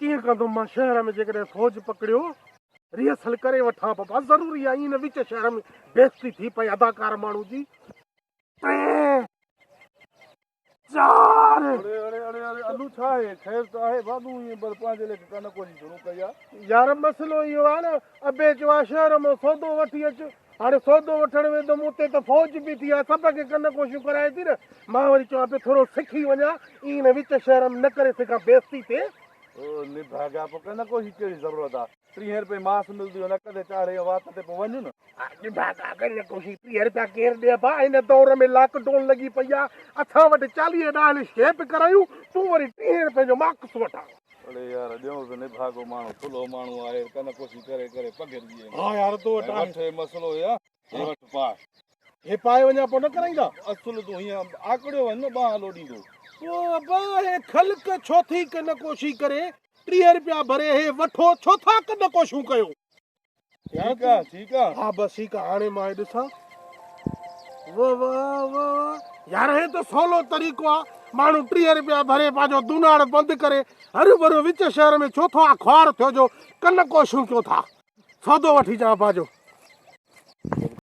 कीअं कंदुमि मां शहर में जेकॾहिं फौज पकड़ियो रिहर्सल करे वठां बाबा ज़रूरी आहे ईअं विच शहर में बेइज़ती थी पई अदाकार माण्हू जी टे चार अलू छा आहे ख़ैर त आहे बाबू ईअं पर पंहिंजे लेखे कन कोशिश शुरू कई आहे यार मसइलो इहो आहे न अबे चयो आहे शहर मां सौदो वठी अचु हाणे सौदो वठण वेंदुमि उते त फौज बि थी आहे सभ खे कन कोशिशूं कराए थी न मां वरी चवां पियो थोरो सिखी वञा ईअं न विच शहर में न करे सघां बेइज़ती थिए निभागा पोइ कन कोशिश कहिड़ी ज़रूरत आहे 30 रुपए मास मिलंदी न कॾहिं चाढ़े वात ते पोइ वञ न निभागा कन कोशिश 30 रुपया केरु ॾिए भाउ हिन दौर में लॉकडाउन लॻी पई आहे असां वटि 40 ॾाढी शेप करायूं तूं वरी 30 रुपए जो मार्क्स वठां अरे यार ॾियूं निभागो माण्हू थुलो माण्हू आहे कन कोशिश करे करे पघिरजी हा यार तूं वटि मसइलो आहे हे वटि पाए हे पाए वञा पोइ न कराईंदा असुल तूं हीअं आकड़ियो वञ न ॿाह हलो ॾींदो पोइ हे ख़ल्क छो थी कन कोशिश करे 30 रुपया भरे हे वठो छो था कन कोशिशूं कयो ठीकु आहे हा बसि ठीकु आहे हाणे मां ॾिसां वाह यार हे त सवलो तरीक़ो आहे माण्हू 30 रुपया भरे पंहिंजो दुनाड़ बंदि करे हरू भरू विच शहर में छो थो आहे ख्वार थियो जो कन कोशिशूं कयो था सौदो वठी अचां पंहिंजो